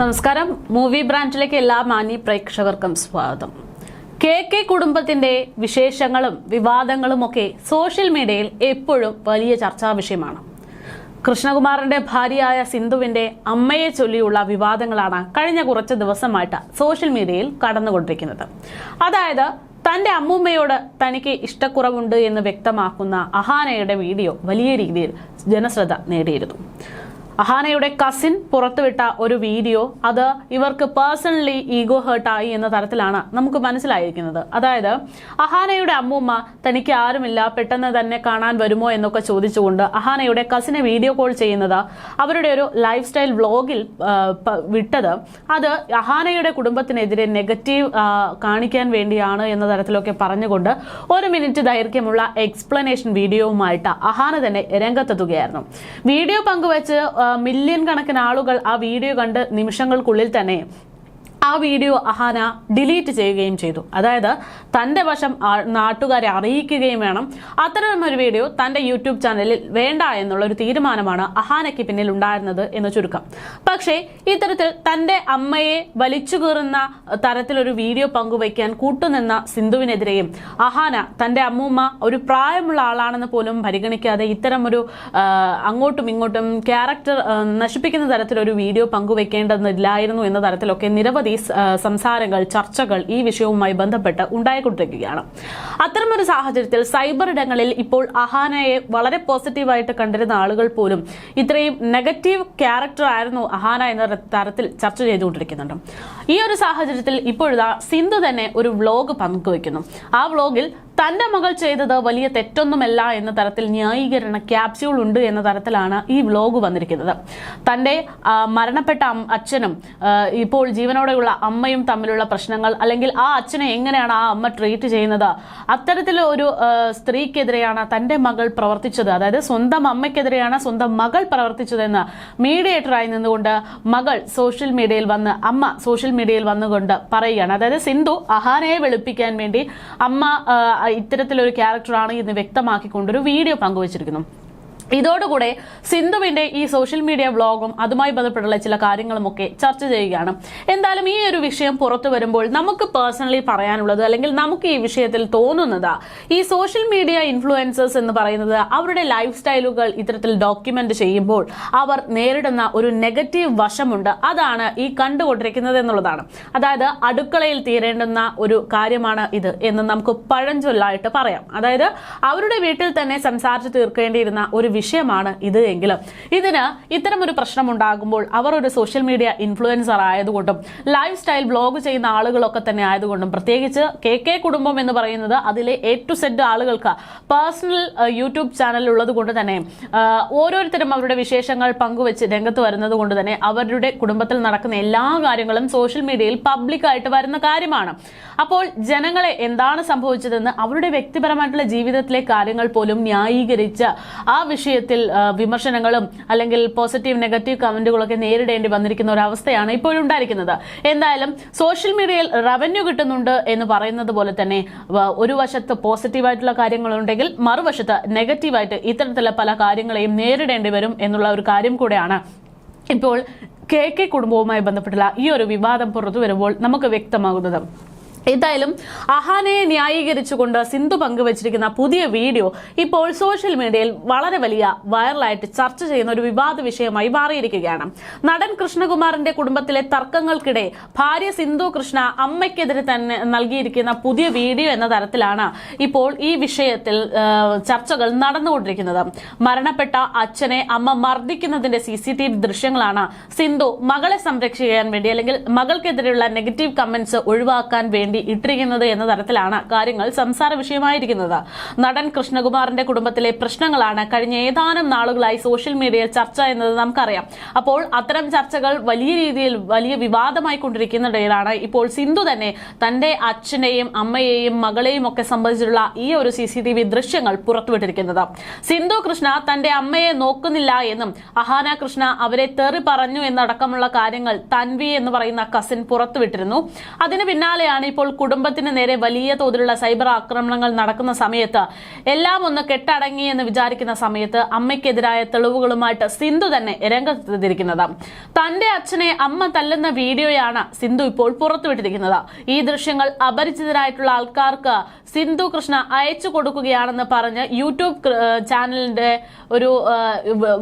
നമസ്കാരം. മൂവി ബ്രാൻഡിലേക്ക് എല്ലാ മാന്യ പ്രേക്ഷകർക്കും സ്വാഗതം. കെ കുടുംബത്തിന്റെ വിശേഷങ്ങളും വിവാദങ്ങളും ഒക്കെ സോഷ്യൽ മീഡിയയിൽ എപ്പോഴും വലിയ ചർച്ചാ വിഷയമാണ്. കൃഷ്ണകുമാറിന്റെ ഭാര്യയായ സിന്ധുവിന്റെ അമ്മയെ ചൊല്ലിയുള്ള വിവാദങ്ങളാണ് കഴിഞ്ഞ കുറച്ച് ദിവസമായിട്ട് സോഷ്യൽ മീഡിയയിൽ കടന്നുകൊണ്ടിരിക്കുന്നത്. അതായത് തന്റെ അമ്മൂമ്മയോട് തനിക്ക് ഇഷ്ടക്കുറവുണ്ട് എന്ന് വ്യക്തമാക്കുന്ന അഹാനയുടെ വീഡിയോ വലിയ രീതിയിൽ ജനശ്രദ്ധ നേടിയിരുന്നു. അഹാനയുടെ കസിൻ പുറത്തുവിട്ട ഒരു വീഡിയോ അത് ഇവർക്ക് പേഴ്സണലി ഈഗോ ഹേർട്ടായി എന്ന തരത്തിലാണ് നമുക്ക് മനസ്സിലായിരിക്കുന്നത്. അതായത് അഹാനയുടെ അമ്മൂമ്മ തനിക്ക് ആരുമില്ല, പെട്ടെന്ന് തന്നെ കാണാൻ വരുമോ എന്നൊക്കെ ചോദിച്ചുകൊണ്ട് അഹാനയുടെ കസിനെ വീഡിയോ കോൾ ചെയ്യുന്നത് അവരുടെ ഒരു ലൈഫ് സ്റ്റൈൽ വ്ലോഗിൽ വിട്ടത് അത് അഹാനയുടെ കുടുംബത്തിനെതിരെ നെഗറ്റീവ് കാണിക്കാൻ വേണ്ടിയാണ് എന്ന തരത്തിലൊക്കെ പറഞ്ഞുകൊണ്ട് 1 മിനിറ്റ് ദൈർഘ്യമുള്ള എക്സ്പ്ലനേഷൻ വീഡിയോവുമായിട്ട് അഹാന തന്നെ രംഗത്തെത്തുകയായിരുന്നു. വീഡിയോ പങ്കുവച്ച് മില്യൺ കണക്കിന് ആളുകൾ ആ വീഡിയോ കണ്ട് നിമിഷങ്ങൾക്കുള്ളിൽ തന്നെ ആ വീഡിയോ അഹാന ഡിലീറ്റ് ചെയ്യുകയും ചെയ്തു. അതായത് തന്റെ വശം നാട്ടുകാരെ അറിയിക്കുകയും വേണം. അത്തരമൊരു വീഡിയോ തന്റെ യൂട്യൂബ് ചാനലിൽ വേണ്ട എന്നുള്ള ഒരു തീരുമാനമാണ് അഹാനയ്ക്ക് പിന്നിൽ ഉണ്ടായിരുന്നത് എന്ന് ചുരുക്കം. പക്ഷേ ഇത്തരത്തിൽ തന്റെ അമ്മയെ വലിച്ചു കീറുന്ന തരത്തിലൊരു വീഡിയോ പങ്കുവയ്ക്കാൻ കൂട്ടുനിന്ന സിന്ധുവിനെതിരെയും അഹാന തന്റെ അമ്മൂമ്മ ഒരു പ്രായമുള്ള ആളാണെന്ന് പോലും പരിഗണിക്കാതെ ഇത്തരമൊരു അങ്ങോട്ടും ഇങ്ങോട്ടും ക്യാരക്ടർ നശിപ്പിക്കുന്ന തരത്തിലൊരു വീഡിയോ പങ്കുവയ്ക്കേണ്ടതില്ലായിരുന്നു എന്ന തരത്തിലൊക്കെ നിരവധി സംസാരങ്ങൾ, ചർച്ചകൾ ഈ വിഷയവുമായി ബന്ധപ്പെട്ട് ഉണ്ടായിക്കൊണ്ടിരിക്കുകയാണ്. അത്തരമൊരു സാഹചര്യത്തിൽ സൈബർ ഇടങ്ങളിൽ ഇപ്പോൾ അഹാനയെ വളരെ പോസിറ്റീവായിട്ട് കണ്ടിരുന്ന ആളുകൾ പോലും ഇത്രയും നെഗറ്റീവ് ക്യാരക്ടർ ആയിരുന്നു അഹാന എന്ന തരത്തിൽ ചർച്ച ചെയ്തുകൊണ്ടിരിക്കുന്നുണ്ട്. ഈ ഒരു സാഹചര്യത്തിൽ ഇപ്പോഴാ സിന്ധു തന്നെ ഒരു വ്ലോഗ് പങ്കുവയ്ക്കുന്നു. ആ വ്ലോഗിൽ തന്റെ മകൾ ചെയ്തത് വലിയ തെറ്റൊന്നുമല്ല എന്ന തരത്തിൽ ന്യായീകരണ ക്യാപ്സ്യൂൾ ഉണ്ട് എന്ന തരത്തിലാണ് ഈ വ്ലോഗ് വന്നിരിക്കുന്നത്. തന്റെ മരണപ്പെട്ട അച്ഛനും ഇപ്പോൾ ജീവനോടെയുള്ള അമ്മയും തമ്മിലുള്ള പ്രശ്നങ്ങൾ, അല്ലെങ്കിൽ ആ അച്ഛനെ എങ്ങനെയാണ് ആ അമ്മ ട്രീറ്റ് ചെയ്യുന്നത്, അത്തരത്തിലൊരു സ്ത്രീക്കെതിരെയാണ് തന്റെ മകൾ പ്രവർത്തിച്ചത്, അതായത് സ്വന്തം അമ്മയ്ക്കെതിരെയാണ് സ്വന്തം മകൾ പ്രവർത്തിച്ചതെന്ന് മീഡിയേറ്ററായി നിന്നുകൊണ്ട് മകൾ സോഷ്യൽ മീഡിയയിൽ വന്ന് അമ്മ സോഷ്യൽ മീഡിയയിൽ വന്നുകൊണ്ട് പറയുകയാണ്. അതായത് സിന്ധു അഹാനയെ വെളുപ്പിക്കാൻ വേണ്ടി അമ്മ ഇത്തരത്തിലൊരു ക്യാരക്ടറാണ് എന്ന് വ്യക്തമാക്കിക്കൊണ്ടൊരു വീഡിയോ പങ്കുവച്ചിരിക്കുന്നു. ഇതോടുകൂടെ സിന്ധുവിന്റെ ഈ സോഷ്യൽ മീഡിയ വ്ലോഗും അതുമായി ബന്ധപ്പെട്ടുള്ള ചില കാര്യങ്ങളുമൊക്കെ ചർച്ച ചെയ്യുകയാണ്. എന്തായാലും ഈ ഒരു വിഷയം പുറത്തു വരുമ്പോൾ നമുക്ക് പേഴ്സണലി പറയാനുള്ളത്, അല്ലെങ്കിൽ നമുക്ക് ഈ വിഷയത്തിൽ തോന്നുന്നത്, ഈ സോഷ്യൽ മീഡിയ ഇൻഫ്ലുവൻസേഴ്സ് എന്ന് പറയുന്നത് അവരുടെ ലൈഫ് സ്റ്റൈലുകൾ ഇത്തരത്തിൽ ഡോക്യുമെന്റ് ചെയ്യുമ്പോൾ അവർ നേരിടുന്ന ഒരു നെഗറ്റീവ് വശമുണ്ട്. അതാണ് ഈ കണ്ടുകൊണ്ടിരിക്കുന്നത് എന്നുള്ളതാണ്. അതായത് അടുക്കളയിൽ തീരേണ്ടുന്ന ഒരു കാര്യമാണ് ഇത് എന്ന് നമുക്ക് പഴഞ്ചൊല്ലായിട്ട് പറയാം. അതായത് അവരുടെ വീട്ടിൽ തന്നെ സംസാരിച്ച് തീർക്കേണ്ടിയിരുന്ന ഒരു വിഷയമാണ് ഇത് എങ്കിലും ഇതിന് ഇത്തരമൊരു പ്രശ്നം ഉണ്ടാകുമ്പോൾ അവർ ഒരു സോഷ്യൽ മീഡിയ ഇൻഫ്ലുവൻസർ ആയതുകൊണ്ടും ലൈഫ് സ്റ്റൈൽ ബ്ലോഗ് ചെയ്യുന്ന ആളുകളൊക്കെ തന്നെ ആയതുകൊണ്ടും, പ്രത്യേകിച്ച് കെ കുടുംബം എന്ന് പറയുന്നത് അതിലെ A to Z ആളുകൾക്ക് പേഴ്സണൽ യൂട്യൂബ് ചാനൽ ഉള്ളത് കൊണ്ട് തന്നെ ഓരോരുത്തരും അവരുടെ വിശേഷങ്ങൾ പങ്കുവെച്ച് രംഗത്ത് വരുന്നത് കൊണ്ട് തന്നെ അവരുടെ കുടുംബത്തിൽ നടക്കുന്ന എല്ലാ കാര്യങ്ങളും സോഷ്യൽ മീഡിയയിൽ പബ്ലിക്കായിട്ട് വരുന്ന കാര്യമാണ്. അപ്പോൾ ജനങ്ങളെ എന്താണ് സംഭവിച്ചതെന്ന് അവരുടെ വ്യക്തിപരമായിട്ടുള്ള ജീവിതത്തിലെ കാര്യങ്ങൾ പോലും ന്യായീകരിച്ച് ആ വിഷയത്തിൽ വിമർശനങ്ങളും അല്ലെങ്കിൽ പോസിറ്റീവ് നെഗറ്റീവ് കമന്റുകളൊക്കെ നേരിടേണ്ടി വന്നിരിക്കുന്ന ഒരു അവസ്ഥയാണ് ഇപ്പോഴും ഉണ്ടായിരിക്കുന്നത്. എന്തായാലും സോഷ്യൽ മീഡിയയിൽ റവന്യൂ കിട്ടുന്നുണ്ട് എന്ന് പറയുന്നത് പോലെ തന്നെ ഒരു വശത്ത് പോസിറ്റീവായിട്ടുള്ള കാര്യങ്ങളുണ്ടെങ്കിൽ മറുവശത്ത് നെഗറ്റീവായിട്ട് ഇത്തരത്തിലുള്ള പല കാര്യങ്ങളെയും നേരിടേണ്ടി വരും എന്നുള്ള ഒരു കാര്യം കൂടെയാണ് ഇപ്പോൾ കെ കുടുംബവുമായി ബന്ധപ്പെട്ടുള്ള ഈ ഒരു വിവാദം പുറത്തു വരുമ്പോൾ നമുക്ക് വ്യക്തമാകുന്നത്. എന്തായാലും അഹാനയെ ന്യായീകരിച്ചുകൊണ്ട് സിന്ധു പങ്കുവച്ചിരിക്കുന്ന പുതിയ വീഡിയോ ഇപ്പോൾ സോഷ്യൽ മീഡിയയിൽ വളരെ വലിയ വൈറലായിട്ട് ചർച്ച ചെയ്യുന്ന ഒരു വിവാദ വിഷയമായി മാറിയിരിക്കുകയാണ്. നടൻ കൃഷ്ണകുമാറിന്റെ കുടുംബത്തിലെ തർക്കങ്ങൾക്കിടെ ഭാര്യ സിന്ധു കൃഷ്ണ അമ്മയ്ക്കെതിരെ തന്നെ നൽകിയിരിക്കുന്ന പുതിയ വീഡിയോ എന്ന തരത്തിലാണ് ഇപ്പോൾ ഈ വിഷയത്തിൽ ചർച്ചകൾ നടന്നുകൊണ്ടിരിക്കുന്നത്. മരണപ്പെട്ട അച്ഛനെ അമ്മ മർദ്ദിക്കുന്നതിന്റെ CCTV ദൃശ്യങ്ങളാണ് സിന്ധു മകളെ സംരക്ഷിക്കാൻ വേണ്ടി, അല്ലെങ്കിൽ മകൾക്കെതിരെയുള്ള നെഗറ്റീവ് കമന്റ്സ് ഒഴിവാക്കാൻ വേണ്ടി ഇട്ടിരിക്കുന്നത് എന്ന തരത്തിലാണ് കാര്യങ്ങൾ സംസാര വിഷയമായിരിക്കുന്നത്. നടൻ കൃഷ്ണകുമാറിന്റെ കുടുംബത്തിലെ പ്രശ്നങ്ങളാണ് കഴിഞ്ഞ ഏതാനും നാളുകളായി സോഷ്യൽ മീഡിയയിൽ ചർച്ച എന്നത് നമുക്കറിയാം. അപ്പോൾ അത്തരം ചർച്ചകൾ വലിയ രീതിയിൽ വലിയ വിവാദമായി കൊണ്ടിരിക്കുന്നിടയിലാണ് ഇപ്പോൾ സിന്ധു തന്നെ തന്റെ അച്ഛനെയും അമ്മയെയും മകളെയും ഒക്കെ സംബന്ധിച്ചിട്ടുള്ള ഈ ഒരു CCTV ദൃശ്യങ്ങൾ പുറത്തുവിട്ടിരിക്കുന്നത്. സിന്ധു കൃഷ്ണ തന്റെ അമ്മയെ നോക്കുന്നില്ല എന്നും അഹാന കൃഷ്ണ അവരെ തെറി പറഞ്ഞു എന്നടക്കമുള്ള കാര്യങ്ങൾ തൻവി എന്ന് പറയുന്ന കസിൻ പുറത്തുവിട്ടിരുന്നു. അതിന് പിന്നാലെയാണ് ഇപ്പോൾ ഇപ്പോൾ കുടുംബത്തിന് നേരെ വലിയ തോതിലുള്ള സൈബർ ആക്രമണങ്ങൾ നടക്കുന്ന സമയത്ത് എല്ലാം ഒന്ന് കെട്ടടങ്ങി എന്ന് വിചാരിക്കുന്ന സമയത്ത് അമ്മയ്ക്കെതിരായ തെളിവുകളുമായിട്ട് സിന്ധു തന്നെ രംഗത്തെത്തിയിരിക്കുന്നത്. തന്റെ അച്ഛനെ അമ്മ തല്ലുന്ന വീഡിയോയാണ് സിന്ധു ഇപ്പോൾ പുറത്തുവിട്ടിരിക്കുന്നത്. ഈ ദൃശ്യങ്ങൾ അപരിചിതരായിട്ടുള്ള ആൾക്കാർക്ക് സിന്ധു കൃഷ്ണ അയച്ചു കൊടുക്കുകയാണെന്ന് പറഞ്ഞ് യൂട്യൂബ് ചാനലിന്റെ ഒരു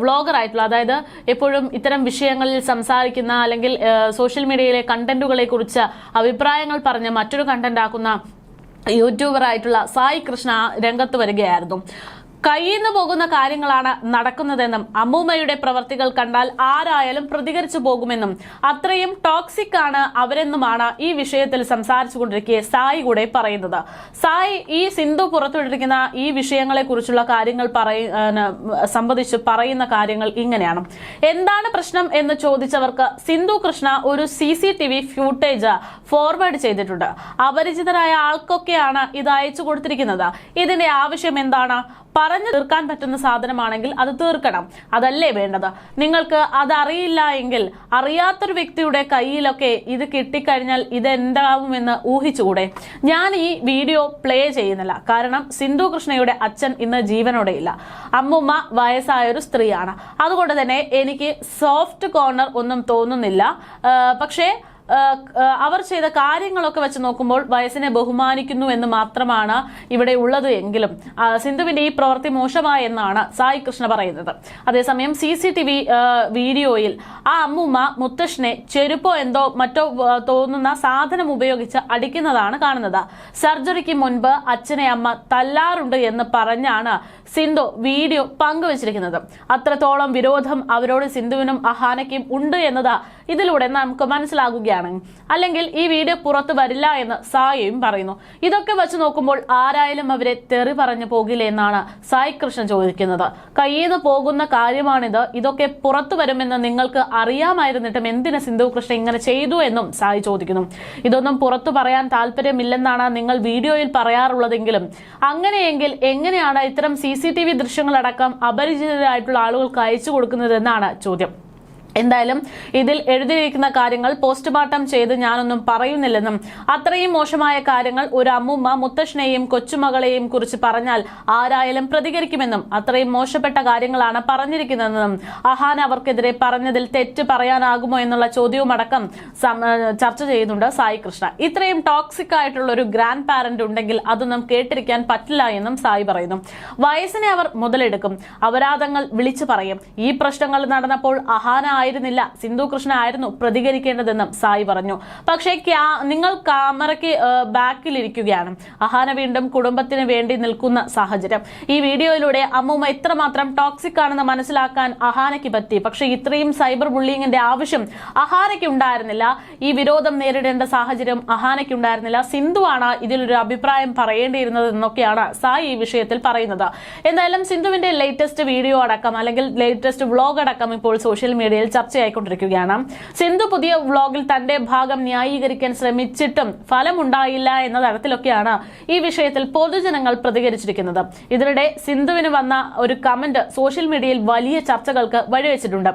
വ്ളോഗർ ആയിട്ടുള്ള, അതായത് എപ്പോഴും ഇത്തരം വിഷയങ്ങളിൽ സംസാരിക്കുന്ന അല്ലെങ്കിൽ സോഷ്യൽ മീഡിയയിലെ കണ്ടന്റുകളെ കുറിച്ച് അഭിപ്രായങ്ങൾ പറഞ്ഞ് മറ്റൊരു കണ്ടന്റ് ആക്കുന്ന യൂട്യൂബർ ആയിട്ടുള്ള സായി കൃഷ്ണ രംഗത്ത് വരികയായിരുന്നു. കയ്യിൽ നിന്ന് പോകുന്ന കാര്യങ്ങളാണ് നടക്കുന്നതെന്നും അമ്മൂമ്മയുടെ പ്രവർത്തികൾ കണ്ടാൽ ആരായാലും പ്രതികരിച്ചു പോകുമെന്നും അത്രയും ടോക്സിക് ആണ് അവരെന്നുമാണ് ഈ വിഷയത്തിൽ സംസാരിച്ചുകൊണ്ടിരിക്കെ സായി കൂടെ പറയുന്നത്. സായി ഈ സിന്ധു പുറത്തുവിട്ടിരിക്കുന്ന ഈ വിഷയങ്ങളെ കുറിച്ചുള്ള കാര്യങ്ങൾ സംബന്ധിച്ച് പറയുന്ന കാര്യങ്ങൾ ഇങ്ങനെയാണ്. എന്താണ് പ്രശ്നം എന്ന് ചോദിച്ചവർക്ക് സിന്ധു കൃഷ്ണ ഒരു CCTV ഫ്യൂട്ടേജ് ഫോർവേഡ് ചെയ്തിട്ടുണ്ട്. അപരിചിതരായ ആൾക്കൊക്കെയാണ് ഇത് അയച്ചു കൊടുത്തിരിക്കുന്നത്. ഇതിന്റെ ആവശ്യം എന്താണ്? പറഞ്ഞു തീർക്കാൻ പറ്റുന്ന സാധനമാണെങ്കിൽ അത് തീർക്കണം, അതല്ലേ വേണ്ടത്. നിങ്ങൾക്ക് അതറിയില്ല എങ്കിൽ അറിയാത്തൊരു വ്യക്തിയുടെ കയ്യിലൊക്കെ ഇത് കിട്ടിക്കഴിഞ്ഞാൽ ഇതെന്താവുമെന്ന് ഊഹിച്ചുകൂടെ? ഞാൻ ഈ വീഡിയോ പ്ലേ ചെയ്യുന്നില്ല, കാരണം സിന്ധു കൃഷ്ണയുടെ അച്ഛൻ ഇന്ന് ജീവനോടെയില്ല. അമ്മുമ്മ വയസ്സായൊരു സ്ത്രീയാണ്. അതുകൊണ്ട് തന്നെ എനിക്ക് സോഫ്റ്റ് കോർണർ ഒന്നും തോന്നുന്നില്ല. പക്ഷേ അവർ ചെയ്ത കാര്യങ്ങളൊക്കെ വെച്ച് നോക്കുമ്പോൾ വയസ്സിനെ ബഹുമാനിക്കുന്നു എന്ന് മാത്രമാണ് ഇവിടെ ഉള്ളത് എങ്കിലും സിന്ധുവിന്റെ ഈ പ്രവൃത്തി മോശമായെന്നാണ് സായി കൃഷ്ണ പറയുന്നത്. അതേസമയം CCTV വീഡിയോയിൽ ആ അമ്മൂമ്മ മുത്തശ്ശനെ ചെരുപ്പോ എന്തോ മറ്റോ തോന്നുന്ന സാധനം ഉപയോഗിച്ച് അടിക്കുന്നതാണ് കാണുന്നത്. സർജറിക്ക് മുൻപ് അച്ഛനെ അമ്മ തല്ലാറുണ്ട് എന്ന് പറഞ്ഞാണ് സിന്ധു വീഡിയോ പങ്കുവച്ചിരിക്കുന്നത്. അത്രത്തോളം വിരോധം അവരോട് സിന്ധുവിനും അഹാനയ്ക്കും ഉണ്ട് എന്നത് ഇതിലൂടെ നമുക്ക് മനസ്സിലാകുകയാണ്. അല്ലെങ്കിൽ ഈ വീഡിയോ പുറത്തു വരില്ല എന്ന് സായിയും പറയുന്നു. ഇതൊക്കെ വെച്ച് നോക്കുമ്പോൾ ആരായാലും അവരെ തെറി പറഞ്ഞു പോകില്ല എന്നാണ് സായി കൃഷ്ണൻ ചോദിക്കുന്നത്. കയ്യിൽ നിന്ന് പോകുന്ന കാര്യമാണിത്. ഇതൊക്കെ പുറത്തു വരുമെന്ന് നിങ്ങൾക്ക് അറിയാമായിരുന്നിട്ടും എന്തിന് സിന്ധു കൃഷ്ണ ഇങ്ങനെ ചെയ്തു എന്നും സായി ചോദിക്കുന്നു. ഇതൊന്നും പുറത്തു പറയാൻ താല്പര്യമില്ലെന്നാണ് നിങ്ങൾ വീഡിയോയിൽ പറയാറുള്ളതെങ്കിലും അങ്ങനെയെങ്കിൽ എങ്ങനെയാണ് ഇത്തരം CCTV ദൃശ്യങ്ങളടക്കം അപരിചിതരായിട്ടുള്ള ആളുകൾക്ക് അയച്ചു കൊടുക്കുന്നതെന്നാണ് ചോദ്യം. എന്തായാലും ഇതിൽ എഴുതിയിരിക്കുന്ന കാര്യങ്ങൾ പോസ്റ്റ്മോർട്ടം ചെയ്ത് ഞാനൊന്നും പറയുന്നില്ലെന്നും അത്രയും മോശമായ കാര്യങ്ങൾ ഒരു അമ്മൂമ്മ മുത്തശ്ശനെയും കൊച്ചുമകളെയും കുറിച്ച് പറഞ്ഞാൽ ആരായാലും പ്രതികരിക്കുമെന്നും അത്രയും മോശപ്പെട്ട കാര്യങ്ങളാണ് പറഞ്ഞിരിക്കുന്നതെന്നും അഹാന അവർക്കെതിരെ പറഞ്ഞതിൽ തെറ്റ് പറയാനാകുമോ എന്നുള്ള ചോദ്യവും അടക്കം ചർച്ച ചെയ്യുന്നുണ്ട് സായി കൃഷ്ണ. ഇത്രയും ടോക്സിക് ആയിട്ടുള്ള ഒരു ഗ്രാൻഡ് പാരന്റ് ഉണ്ടെങ്കിൽ അതൊന്നും കേട്ടിരിക്കാൻ പറ്റില്ല എന്നും സായി പറയുന്നു. വയസ്സിനെ അവർ മുതലെടുക്കും, അപരാധങ്ങൾ വിളിച്ചു പറയും. ഈ പ്രശ്നങ്ങൾ നടന്നപ്പോൾ അഹാന ആയിരുന്നില്ല, സിന്ധു കൃഷ്ണ ആയിരുന്നു പ്രതികരിക്കേണ്ടതെന്നും സായി പറഞ്ഞു. പക്ഷേ നിങ്ങൾ ക്യാമറയ്ക്ക് ബാക്കിലിരിക്കുകയാണ്. അഹാന വീണ്ടും കുടുംബത്തിന് വേണ്ടി നിൽക്കുന്ന സാഹചര്യം. ഈ വീഡിയോയിലൂടെ അമ്മൂമ്മ എത്രമാത്രം ടോക്സിക് ആണെന്ന് മനസ്സിലാക്കാൻ അഹാനയ്ക്ക് പറ്റി. പക്ഷെ ഇത്രയും സൈബർ ബുള്ളിങ്ങിന്റെ ആവശ്യം അഹാനയ്ക്ക് ഉണ്ടായിരുന്നില്ല. ഈ വിരോധം നേരിടേണ്ട സാഹചര്യം അഹാനയ്ക്ക് ഉണ്ടായിരുന്നില്ല. സിന്ധു ആണ് ഇതിലൊരു അഭിപ്രായം പറയേണ്ടിയിരുന്നത് എന്നൊക്കെയാണ് സായി ഈ വിഷയത്തിൽ പറയുന്നത്. എന്തായാലും സിന്ധുവിന്റെ ലേറ്റസ്റ്റ് വീഡിയോ അടക്കം അല്ലെങ്കിൽ ലേറ്റസ്റ്റ് വ്ലോഗ് അടക്കം ഇപ്പോൾ സോഷ്യൽ മീഡിയയിൽ ചർച്ചയായിക്കൊണ്ടിരിക്കുകയാണ്. സിന്ധു പുതിയ വ്ലോഗിൽ തന്റെ ഭാഗം ന്യായീകരിക്കാൻ ശ്രമിച്ചിട്ടും ഫലമുണ്ടായില്ല എന്ന തരത്തിലൊക്കെയാണ് ഈ വിഷയത്തിൽ പൊതുജനങ്ങൾ പ്രതികരിച്ചിരിക്കുന്നത്. ഇതിനിടെ സിന്ധുവിന് വന്ന ഒരു കമന്റ് സോഷ്യൽ മീഡിയയിൽ വലിയ ചർച്ചകൾക്ക് വഴിവെച്ചിട്ടുണ്ട്.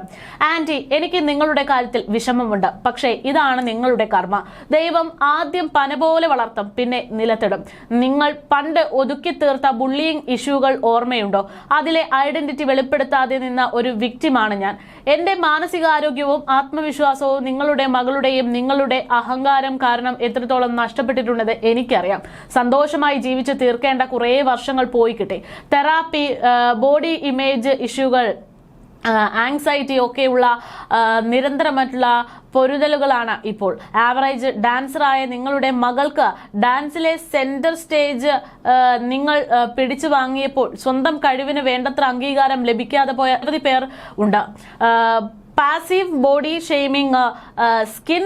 ആന്റി, എനിക്ക് നിങ്ങളുടെ കാര്യത്തിൽ വിഷമമുണ്ട്, പക്ഷേ ഇതാണ് നിങ്ങളുടെ കർമ്മ. ദൈവം ആദ്യം പന പോലെ വളർത്തും, പിന്നെ നിലത്തിടും. നിങ്ങൾ പണ്ട് ഒതുക്കി തീർത്ത ബുള്ളിയിങ് ഇഷ്യൂകൾ ഓർമ്മയുണ്ടോ? അതിലെ ഐഡന്റിറ്റി വെളിപ്പെടുത്താതെ നിന്ന ഒരു വിക്ടിമാണ് ഞാൻ. എന്റെ മാനസികാരോഗ്യവും ആത്മവിശ്വാസവും നിങ്ങളുടെ മകളുടെയും നിങ്ങളുടെ അഹങ്കാരം കാരണം എത്രത്തോളം നഷ്ടപ്പെട്ടിട്ടുണ്ടെന്ന് എനിക്കറിയാം. സന്തോഷമായി ജീവിച്ച് തീർക്കേണ്ട കുറേ വർഷങ്ങൾ പോയി കിട്ടി. തെറാപ്പി, ബോഡി ഇമേജ് ഇഷ്യൂകൾ, ആങ്സൈറ്റി ഒക്കെയുള്ള നിരന്തരമായിട്ടുള്ള പൊരുതലുകളാണ് ഇപ്പോൾ. ആവറേജ് ഡാൻസറായ നിങ്ങളുടെ മകൾക്ക് ഡാൻസിലെ സെന്റർ സ്റ്റേജ് നിങ്ങൾ പിടിച്ചു വാങ്ങിയപ്പോൾ സ്വന്തം കഴിവിന് വേണ്ടത്ര അംഗീകാരം ലഭിക്കാതെ പോയ നിരവധി പേർ ഉണ്ട്. പാസീവ് ബോഡി ഷെയ്മിങ്, സ്കിൻ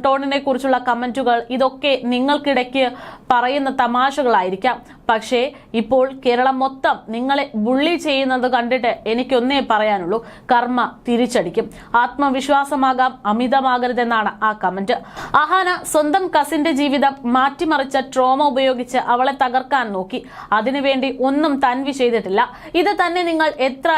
ടോണിനെ കുറിച്ചുള്ള കമന്റുകൾ, ഇതൊക്കെ നിങ്ങൾക്കിടയ്ക്ക് പറയുന്ന തമാശകളായിരിക്കാം. പക്ഷേ ഇപ്പോൾ കേരളം മൊത്തം നിങ്ങളെ ബുള്ളി ചെയ്യുന്നത് കണ്ടിട്ട് എനിക്കൊന്നേ പറയാനുള്ളൂ, കർമ്മ തിരിച്ചടിക്കും. ആത്മവിശ്വാസമാകാം, അമിതമാകരുതെന്നാണ് ആ കമന്റ്. അഹാന സ്വന്തം കസിന്റെ ജീവിതം മാറ്റിമറിച്ച ട്രോമ ഉപയോഗിച്ച് അവളെ തകർക്കാൻ നോക്കി. അതിനുവേണ്ടി ഒന്നും തൻവി ചെയ്തിട്ടില്ല. ഇത് തന്നെ നിങ്ങൾ എത്ര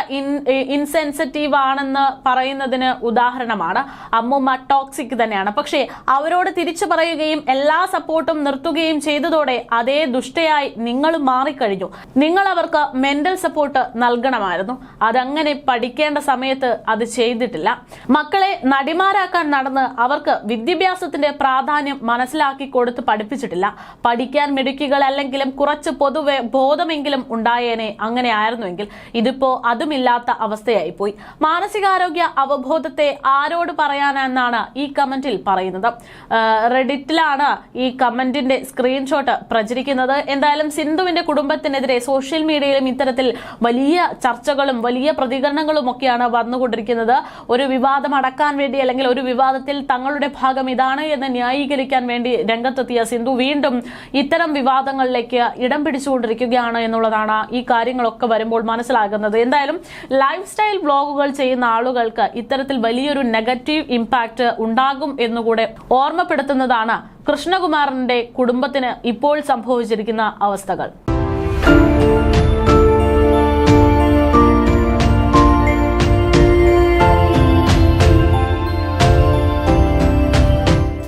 ഇൻസെൻസിറ്റീവ് ആണെന്ന് പറയുന്ന പറയുന്നതിന് ഉദാഹരണമാണ്. അമ്മുമ്മ ടോക്സിക് തന്നെയാണ്. പക്ഷേ അവരോട് തിരിച്ചു പറയുകയും എല്ലാ സപ്പോർട്ടും നിർത്തുകയും ചെയ്തതോടെ അതേ ദുഷ്ടയായി നിങ്ങൾ മാറിക്കഴിഞ്ഞു. നിങ്ങൾ അവർക്ക് മെന്റൽ സപ്പോർട്ട് നൽകണമായിരുന്നു. അതങ്ങനെ പഠിക്കേണ്ട സമയത്ത് അത് ചെയ്തിട്ടില്ല. മക്കളെ നടിമാരാക്കാൻ നടന്ന് അവർക്ക് വിദ്യാഭ്യാസത്തിന്റെ പ്രാധാന്യം മനസ്സിലാക്കി കൊടുത്ത് പഠിപ്പിച്ചിട്ടില്ല. പഠിക്കാൻ മിടുക്കികളല്ലെങ്കിലും കുറച്ച് പൊതുവെ ബോധമെങ്കിലും ഉണ്ടായേനെ. അങ്ങനെ ആയിരുന്നുവെങ്കിൽ ഇതിപ്പോ അതുമില്ലാത്ത അവസ്ഥയായി പോയി. മാനസികാരോഗ്യ അവബോധത്തെ ആരോട് പറയാനെന്നാണ് ഈ കമന്റിൽ പറയുന്നത്. റെഡിറ്റിലാണ് ഈ കമന്റിന്റെ സ്ക്രീൻഷോട്ട് പ്രചരിക്കുന്നത്. എന്തായാലും സിന്ധുവിന്റെ കുടുംബത്തിനെതിരെ സോഷ്യൽ മീഡിയയിലും ഇത്തരത്തിൽ വലിയ ചർച്ചകളും വലിയ പ്രതികരണങ്ങളും ഒക്കെയാണ് വന്നുകൊണ്ടിരിക്കുന്നത്. ഒരു വിവാദം അടക്കാൻ വേണ്ടി അല്ലെങ്കിൽ ഒരു വിവാദത്തിൽ തങ്ങളുടെ ഭാഗം ഇതാണ് എന്ന് ന്യായീകരിക്കാൻ വേണ്ടി രംഗത്തെത്തിയ സിന്ധു വീണ്ടും ഇത്തരം വിവാദങ്ങളിലേക്ക് ഇടം പിടിച്ചുകൊണ്ടിരിക്കുകയാണ് എന്നുള്ളതാണ് ഈ കാര്യങ്ങളൊക്കെ വരുമ്പോൾ മനസ്സിലാകുന്നത്. എന്തായാലും ലൈഫ് സ്റ്റൈൽ വ്ലോഗുകൾ ചെയ്യുന്ന ആളുകൾക്ക് ഇത്തരത്തിൽ വലിയൊരു നെഗറ്റീവ് ഇമ്പാക്ട് ഉണ്ടാകും എന്നുകൂടെ ഓർമ്മപ്പെടുത്തുന്നതാണ് കൃഷ്ണകുമാറിന്റെ കുടുംബത്തിന് ഇപ്പോൾ സംഭവിച്ചിരിക്കുന്ന അവസ്ഥകൾ.